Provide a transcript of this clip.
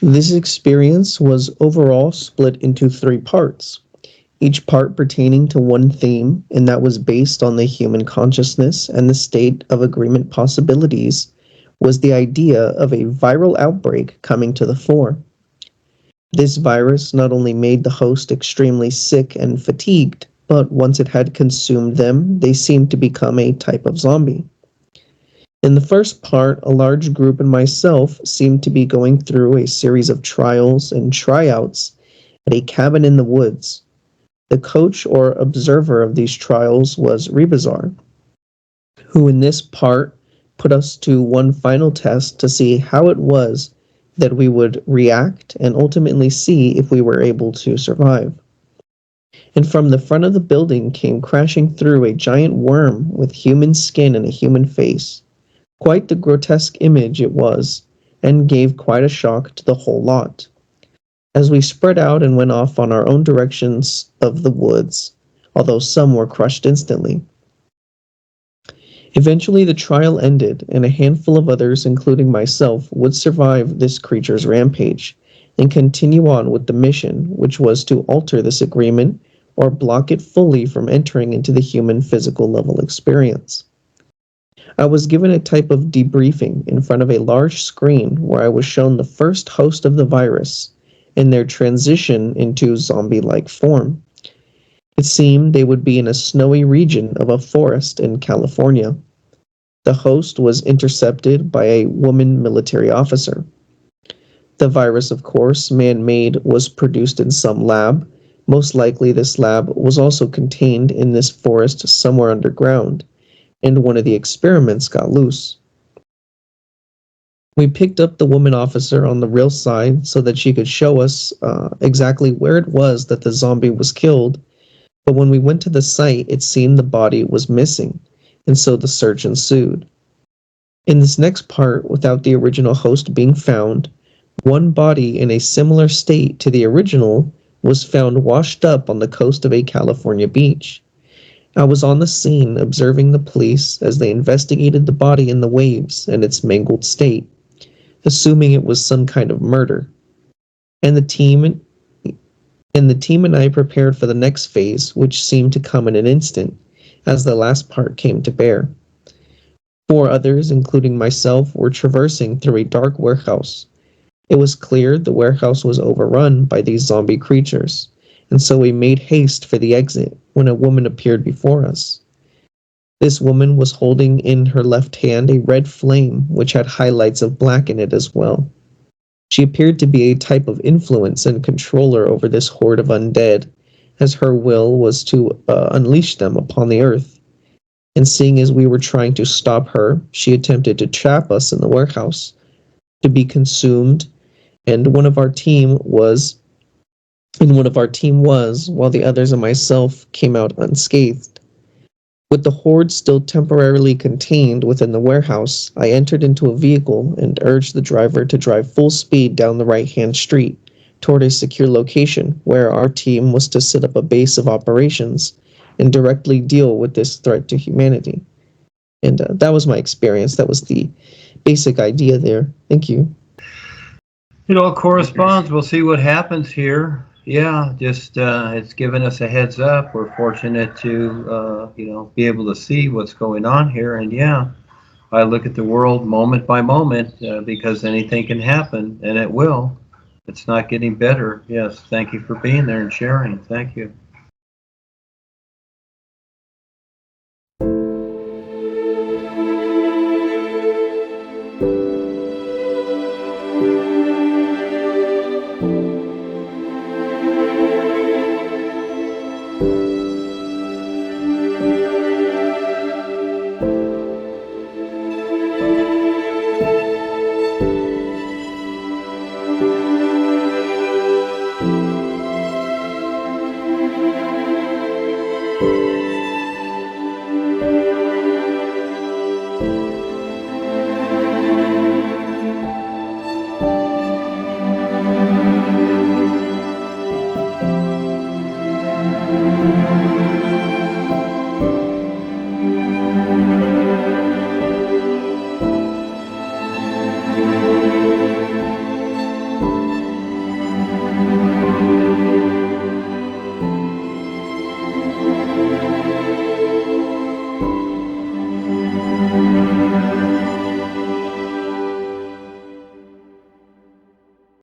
This experience was overall split into 3 parts, each part pertaining to one theme, and that was based on the human consciousness and the state of agreement possibilities, was the idea of a viral outbreak coming to the fore. This virus not only made the host extremely sick and fatigued, but once it had consumed them, they seemed to become a type of zombie. In the first part, a large group and myself seemed to be going through a series of trials and tryouts at a cabin in the woods. The coach or observer of these trials was Rebazar, who in this part put us to one final test to see how it was that we would react and ultimately see if we were able to survive. And from the front of the building came crashing through a giant worm with human skin and a human face. Quite the grotesque image it was, and gave quite a shock to the whole lot. As we spread out and went off on our own directions of the woods, although some were crushed instantly. Eventually the trial ended, and a handful of others, including myself, would survive this creature's rampage, and continue on with the mission, which was to alter this agreement or block it fully from entering into the human physical level experience. I was given a type of debriefing in front of a large screen where I was shown the first host of the virus and their transition into zombie-like form. It seemed they would be in a snowy region of a forest in California. The host was intercepted by a woman military officer. The virus, of course, man-made, was produced in some lab. Most likely this lab was also contained in this forest somewhere underground, and one of the experiments got loose. We picked up the woman officer on the real side so that she could show us exactly where it was that the zombie was killed, but when we went to the site, it seemed the body was missing, and so the search ensued. In this next part, without the original host being found, one body in a similar state to the original was found washed up on the coast of a California beach. I was on the scene observing the police as they investigated the body in the waves and its mangled state, assuming it was some kind of murder. And the team and I prepared for the next phase, which seemed to come in an instant, as the last part came to bear. 4 others, including myself, were traversing through a dark warehouse. It was clear the warehouse was overrun by these zombie creatures, and so we made haste for the exit when a woman appeared before us. This woman was holding in her left hand a red flame which had highlights of black in it as well. She appeared to be a type of influence and controller over this horde of undead, as her will was to unleash them upon the earth. And seeing as we were trying to stop her, she attempted to trap us in the warehouse, to be consumed, and one of our team was, while the others and myself came out unscathed. With the horde still temporarily contained within the warehouse, I entered into a vehicle and urged the driver to drive full speed down the right-hand street toward a secure location where our team was to set up a base of operations and directly deal with this threat to humanity. And that was my experience. That was the basic idea there. Thank you. It all corresponds. We'll see what happens here. Yeah, just it's given us a heads up. We're fortunate to be able to see what's going on here. And yeah, I look at the world moment by moment because anything can happen, and it will. It's not getting better. Yes, thank you for being there and sharing. Thank you.